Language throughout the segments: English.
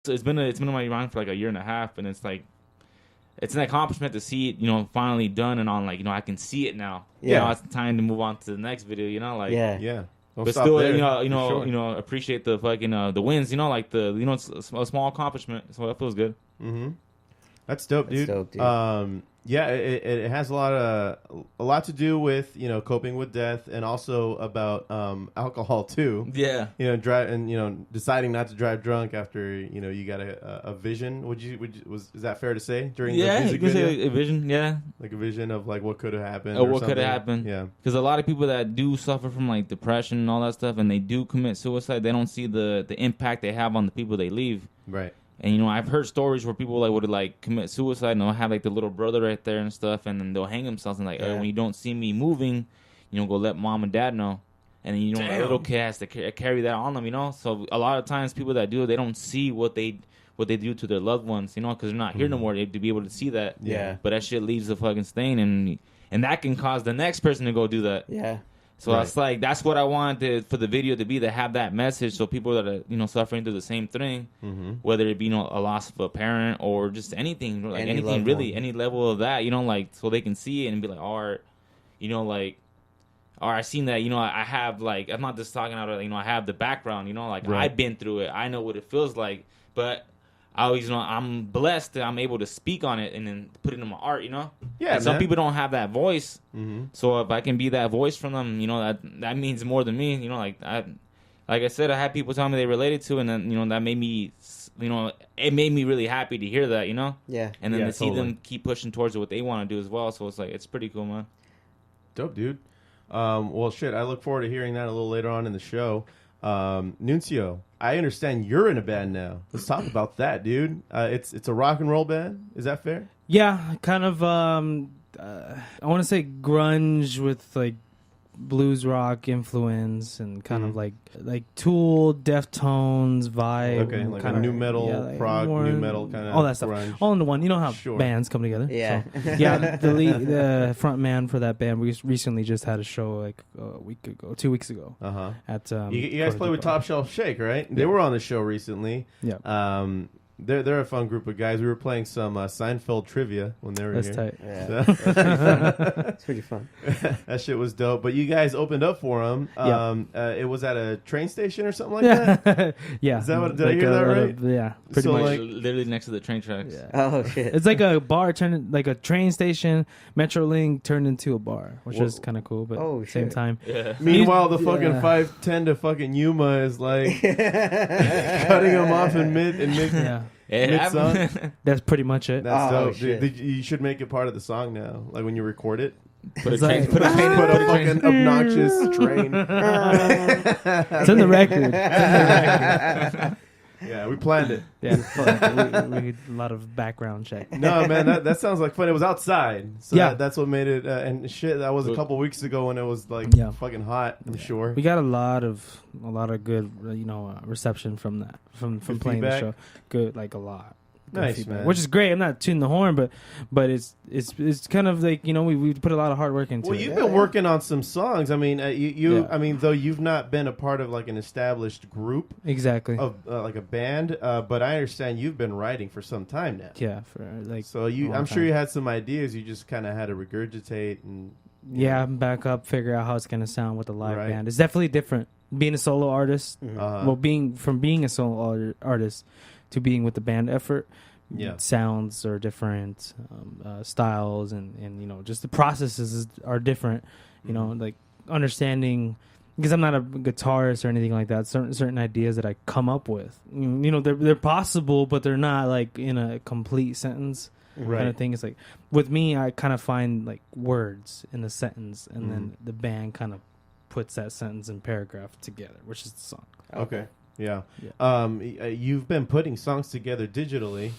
So it's been on my mind for like a year and a half, and it's like it's an accomplishment to see it, finally done, and on like I can see it now. Yeah. It's time to move on to the next video. Like Yeah. Don't but stop still, there, sure. Appreciate the fucking the wins. Like it's a small accomplishment, so that feels good. Mm-hmm. That's dope, dude. That's dope, dude. Yeah, it has a lot to do with coping with death, and also about alcohol too. Yeah, drive and deciding not to drive drunk after you got a vision. Is that fair to say during the music video? Say a vision. Yeah, like a vision of like what could have happened. Or what could have happened. Yeah, because a lot of people that do suffer from like depression and all that stuff, and they do commit suicide, they don't see the impact they have on the people they leave. Right. And I've heard stories where people like would like commit suicide, and they'll have like the little brother right there and stuff, and then they'll hang themselves and like, when you don't see me moving, go let mom and dad know, and then the little kid has to carry that on them, So a lot of times people that do it, they don't see what they do to their loved ones, because they're not here no more to be able to see that. Yeah. But that shit leaves a fucking stain, and that can cause the next person to go do that. Yeah. So it's like that's what I wanted for the video to be, to have that message, so people that are suffering through the same thing, whether it be a loss of a parent or just anything, like anything really, any level of that, like so they can see it and be like, or I seen that, I have like, I'm not just talking out of I have the background, like right. I've been through it, I know what it feels like, but I always I'm blessed that I'm able to speak on it and then put it in my art, Yeah. And some people don't have that voice, so if I can be that voice from them, that means more than me. Like I said, I had people tell me they related to, and then that made me, it made me really happy to hear that, Yeah. And then to see totally. them keep pushing towards what they want to do as well. So it's like it's pretty cool, man. Dope, dude. Well, shit. I look forward to hearing that a little later on in the show. Nuncio, I understand you're in a band now. Let's talk about that, dude. It's a rock and roll band. Is that fair? Yeah, kind of. I want to say grunge with like blues rock influence and kind of like Tool, Deftones vibe. Okay, like kind a of new metal, prog, new metal kind of all that stuff, grunge. all into one. You know how bands come together. Yeah, so, yeah. The front man for that band, we recently just had a show like a week ago, 2 weeks ago. At you guys play with Top Shelf Shake, right? Yeah. They were on the show recently. Yeah. They're a fun group of guys. We were playing some Seinfeld trivia when they were That's here. tight. Yeah. So. It's pretty fun. That shit was dope. But you guys opened up for them. It was at a train station or something like that? Yeah. Is that what, did I hear that right? Yeah. Pretty so much. like, literally next to the train tracks. Yeah. Oh, shit. It's like a bar turned, like a train station, Metrolink turned into a bar, which is kind of cool, but same time. Yeah. Meanwhile, the fucking 510 to fucking Yuma is like cutting them off in mid. Yeah. Mid-song? That's pretty much it. That's dope. Shit. You should make it part of the song now. Like when you record it. Put a fucking obnoxious train. It's in the record. Yeah, we planned it. Yeah, we did a lot of background check. No, man, that sounds like fun. It was outside, so yeah, that's what made it. And shit, that was a couple weeks ago when it was like fucking hot. I'm sure we got a lot of good, reception from that, from playing feedback? the show. Good, like a lot. Nice, man. Which is great. I'm not tooting the horn, but it's kind of like we put a lot of hard work into it. Well, you've been working on some songs. I mean, I mean, though you've not been a part of like an established group, exactly, of like a band. But I understand you've been writing for some time now. Yeah, for like so I'm sure you had some ideas. You just kind of had to regurgitate and back up, figure out how it's gonna sound with a live band. It's definitely different being a solo artist. Well, being a solo artist to being with the band effort, sounds are different, styles and just the processes are different. Like understanding, because I'm not a guitarist or anything like that. Certain ideas that I come up with, they're possible, but they're not like in a complete sentence kind of thing. It's like with me, I kind of find like words in the sentence, and then the band kind of puts that sentence and paragraph together, which is the song. Okay. Yeah. You've been putting songs together digitally,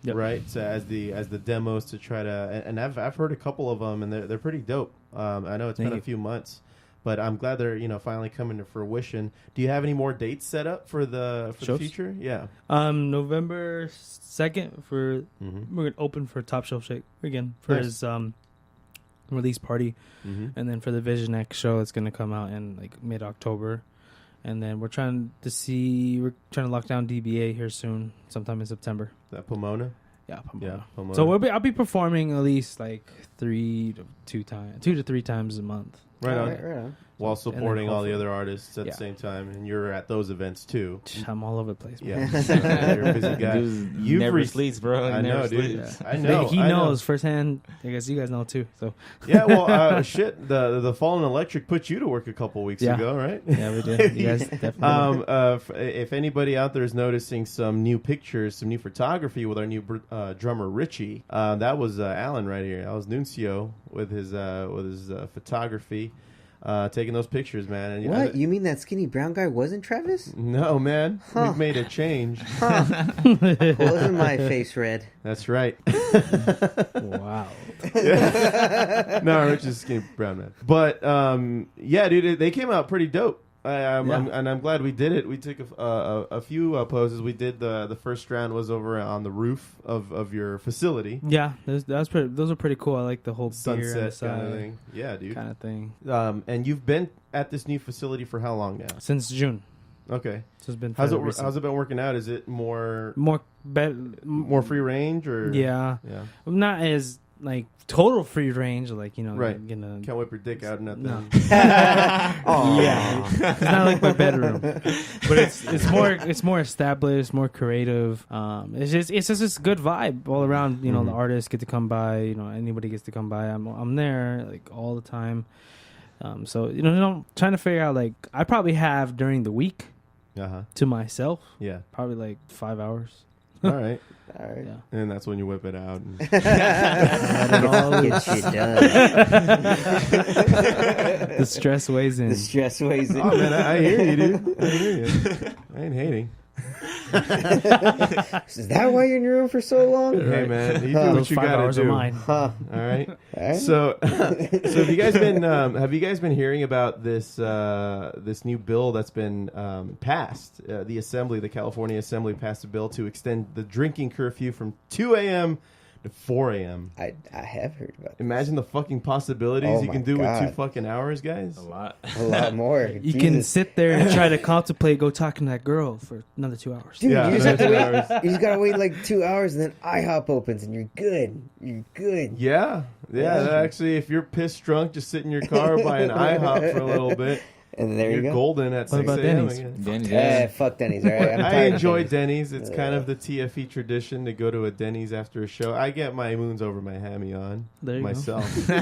right? So as the demos to try to, and I've heard a couple of them, and they're pretty dope. I know it's been a few months, but I'm glad they're finally coming to fruition. Do you have any more dates set up for the future? Yeah. November 2nd we're gonna open for Top Shelf Shake again for his release party, and then for the Vision X show, it's gonna come out in like mid-October. And then we're trying to lock down DBA here soon, sometime in September. That Pomona? Yeah, Pomona. Yeah, Pomona. So I'll be performing at least like 2 to 3 times a month. Right on. While supporting all the other artists at the same time, and you're at those events too. I'm all over the place, bro. Yeah, you're a busy guy. You never sleeps, bro. I know, dude. Yeah. I know. He knows firsthand. I guess you guys know too. So yeah, well, shit. The Fallen Electric put you to work a couple weeks ago, right? Yeah, we did. You guys definitely. If anybody out there is noticing some new pictures, some new photography with our new drummer Richie, that was Alan right here. That was Nuncio with his photography. Taking those pictures, man. And, what? You mean that skinny brown guy wasn't Travis? No, man. We've made a change. Wasn't my face red? That's right. Wow. No, Rich is skinny brown man. But, yeah, dude, they came out pretty dope. I'm glad we did it. We took a few poses. We did the first round was over on the roof of your facility. Yeah, those are pretty cool. I like the whole sunset kind of thing. Yeah, dude. Kind of thing. And you've been at this new facility for how long now? Since June. Okay. So it's been how's it been working out? Is it more free range or yeah. Not as like total free range, like, you know, right? Can't whip your dick out and nothing. No. Yeah, it's not like my bedroom, but it's more established, more creative. It's just this good vibe all around. You know, the artists get to come by. You know, anybody gets to come by. I'm there like all the time. So you know, trying to figure out, like, I probably have during the week to myself. Yeah, probably like 5 hours. All right. Yeah. And that's when you whip it out. And get shit done. The stress weighs in. Oh, man, I hear you, dude. I hear you. I ain't hating. Is that why you're in your room for so long? Hey, man, you do what you gotta do. All right. So have you guys been hearing about this new bill that's been passed? The California Assembly passed a bill to extend the drinking curfew from 2 a.m. to 4 a.m. I have heard about this. Imagine the fucking possibilities you can do with 2 fucking hours, guys. A lot more. You can sit there and try to contemplate talking to that girl for another 2 hours. Dude, you just have to wait. You just gotta wait like 2 hours, and then IHOP opens, and you're good. Yeah. Actually, if you're pissed drunk, just sit in your car, buy an IHOP for a little bit. And there you go. Golden at 6 a.m. Denny's? Fuck Denny's, all right? I enjoy Denny's. It's kind of the TFE tradition to go to a Denny's after a show. I get my moons over my hammy on myself. Dude,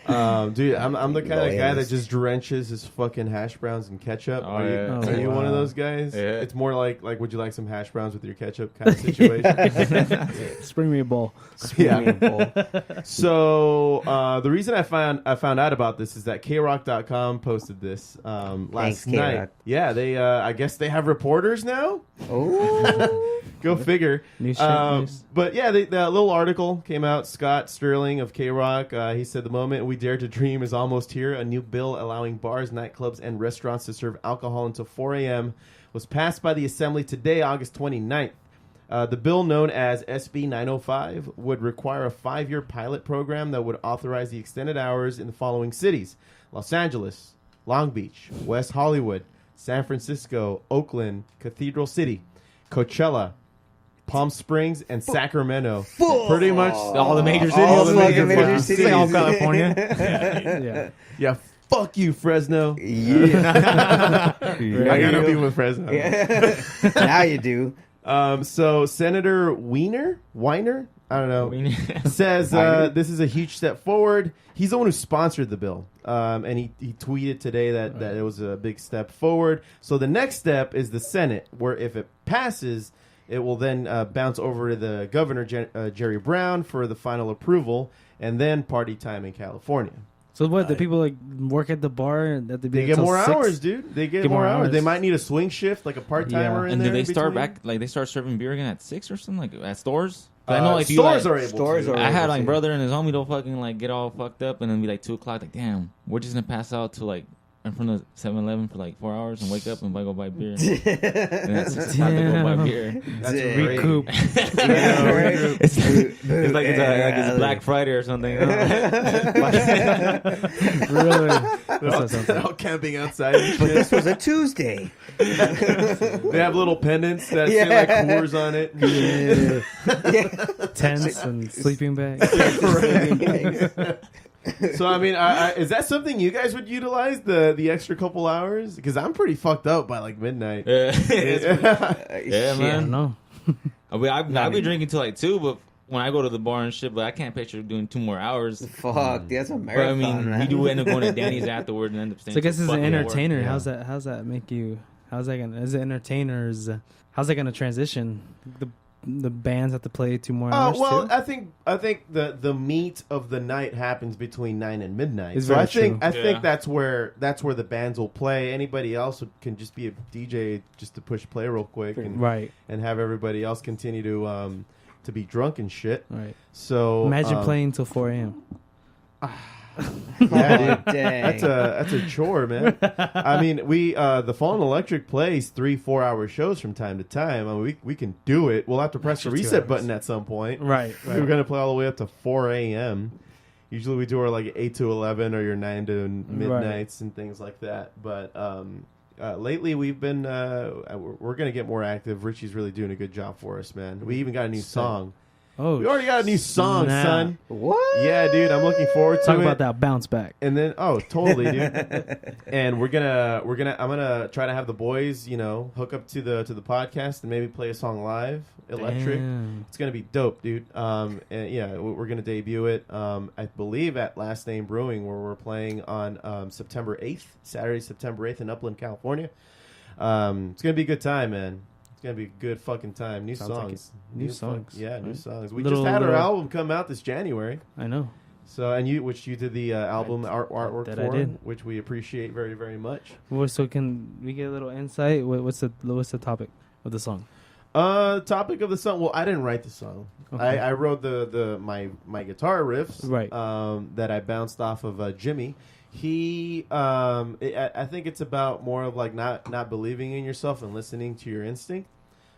I'm the kind of guy that just drenches his fucking hash browns in ketchup. Are you one of those guys? Yeah. It's more like would you like some hash browns with your ketchup kind of situation? Spring me a bowl. So the reason I found out about this is that KRock.com posted this last night. K-Rock. Yeah, they I guess they have reporters now. Oh, go figure. News. But yeah, the little article came out. Scott Sterling of K-Rock, he said, "The moment we dare to dream is almost here. A new bill allowing bars, nightclubs, and restaurants to serve alcohol until 4 a.m. was passed by the Assembly today, August 29th. The bill, known as SB 905, would require a 5-year pilot program that would authorize the extended hours in the following cities: Los Angeles, Long Beach, West Hollywood, San Francisco, Oakland, Cathedral City, Coachella, Palm Springs, and Sacramento. Pretty much all the major cities. All the major cities. All California. Yeah. Fuck you, Fresno. Yeah. I gotta be with Fresno. Yeah. Now you do. So Senator Weiner, I don't know, says this is a huge step forward. He's the one who sponsored the bill, and he tweeted today that it was a big step forward. So the next step is the Senate, where if it passes, it will then bounce over to the governor, Jerry Brown, for the final approval, and then party time in California. So what? The people work at the bar at the they get more hours, dude. They get more hours. They might need a swing shift, like a part timer. And do they start back? Like they start serving beer again at 6 or something, like at stores? I know, like stores are able to. I had like brother and his homie don't fucking get all fucked up, and then be like 2 o'clock. Like, damn, we're just gonna pass out to like in front of 7-Eleven for like 4 hours and wake up and go buy beer. And that's 6 o'clock to go buy beer. Recoup. It's like it's Black Friday or something. Really? They're all camping outside. But this was a Tuesday. They have little pendants that say like Coors on it. Tents and sleeping bags. So I mean, is that something you guys would utilize the extra couple hours? Because I'm pretty fucked up by like midnight. Yeah, I man. don't know. I'll be drinking till like 2, but when I go to the bar and shit, but I can't picture doing 2 more hours. Fuck, that's a But marathon. I mean, man. we do end up going to Danny's afterward and end up staying. So I guess as an fucking entertainer, work. how's that make you? How's that gonna? As an entertainers, how's that gonna transition? The bands have to play 2 more hours. Well, too? I think the meat of the night happens between 9 and midnight. It's So I very think true. I think that's where the bands will play. Anybody else can just be a DJ just to push play real quick and Right. and have everybody else continue to be drunk and shit. Right. So Imagine playing till 4 a.m. Yeah, dude. Dang. That's a chore, man. I mean, we the Fallen Electric plays 3-4 hour shows from time to time. I mean, we can do it. We'll have to press the Just 2 reset hours. button at some point. Right. We're gonna play all the way up to 4 a.m. Usually we do our like 8 to 11 or your 9 to midnights and things like that. But lately we've been we're gonna get more active. Richie's really doing a good job for us, man. We even got a new song. Oh, We already got a new song, snap. son. What? Yeah, dude, I'm looking forward to Talk it. about that bounce back. And then, totally, dude. And I'm gonna try to have the boys, hook up to the podcast and maybe play a song live, electric. Damn. It's gonna be dope, dude. And yeah, we're gonna debut it. I believe at Last Name Brewing, where we're playing on September 8th, Saturday, September 8th in Upland, California. It's gonna be a good time, man. It's gonna be a good fucking time. New Sounds like songs, New songs, yeah, new right? songs. We Little- just had our little- album come out this January. I know. So, and which you did the album artwork that for, I did. which we appreciate very, very much. Well, so can we get a little insight? What's the topic of the song? Topic of the song. Well, I didn't write the song. Okay. I wrote my guitar riffs, Right. that I bounced off of Jimmy. He, I think it's about more of like not believing in yourself and listening to your instinct.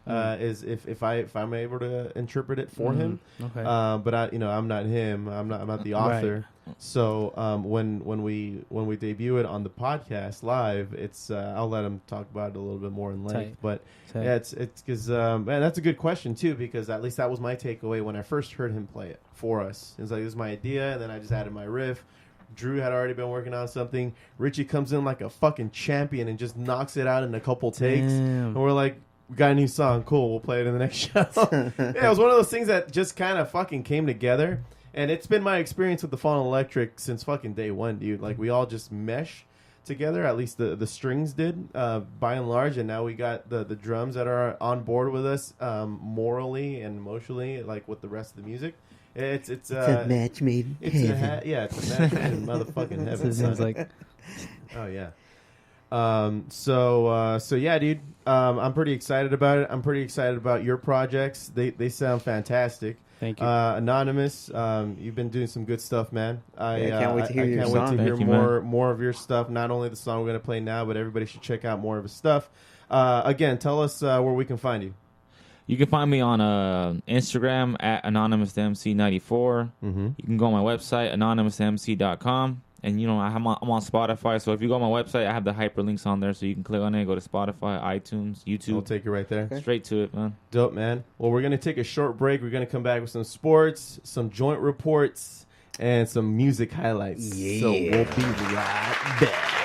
Is if I'm able to interpret it for him. Okay. But I'm not him. I'm not the author. So when we debut it on the podcast live, it's I'll let him talk about it a little bit more in length. Tight. But Tight. yeah, it's because man, that's a good question too, because at least that was my takeaway when I first heard him play it for us. It was like, this is my idea, and then I just added my riff. Drew had already been working on something. Richie comes in like a fucking champion and just knocks it out in a couple takes. Damn. And we're like, we got a new song. Cool, we'll play it in the next show. Yeah, it was one of those things that just kind of fucking came together. And it's been my experience with the Fallen Electric since fucking day one, dude. Like, we all just mesh together. At least the strings did, by and large. And now we got the drums that are on board with us morally and emotionally, like with the rest of the music. It's a match made in heaven. It's a match made in motherfucking heaven. It seems like Oh yeah. So yeah, dude. I'm pretty excited about it. I'm pretty excited about your projects. They sound fantastic. Thank you. Anonymous, you've been doing some good stuff, man. I can't wait to hear your I can't wait song. to hear Thank you, more of your stuff. Not only the song we're gonna play now, but everybody should check out more of his stuff. Again, tell us where we can find you. You can find me on Instagram at AnonymousMC94. Mm-hmm. You can go on my website, anonymousmc.com. And, I'm on Spotify. So if you go on my website, I have the hyperlinks on there. So you can click on it, go to Spotify, iTunes, YouTube. We'll take you right there. Straight to it, man. Dope, man. Well, we're going to take a short break. We're going to come back with some sports, some joint reports, and some music highlights. Yeah. So we'll be right back.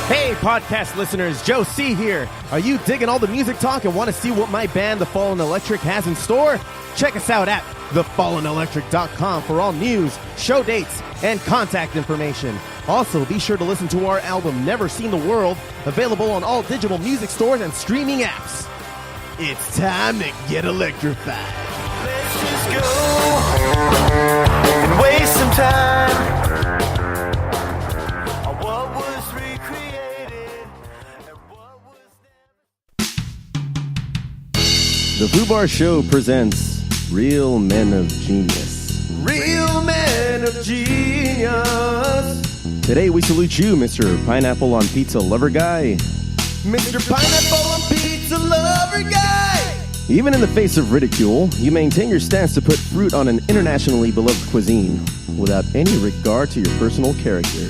Hey, podcast listeners, Joe C here. Are you digging all the music talk and want to see what my band, The Fallen Electric, has in store? Check us out at thefallenelectric.com for all news, show dates, and contact information. Also, be sure to listen to our album, Never Seen the World, available on all digital music stores and streaming apps. It's time to get electrified. Let's just go and waste some time on what was recreated and what was The Foobar Show presents Real Men of Genius. Real Men of Genius. Today we salute you, Mr. Pineapple on Pizza Lover Guy. Mr. Pineapple on Pizza Lover Guy! Even in the face of ridicule, you maintain your stance to put fruit on an internationally beloved cuisine without any regard to your personal character.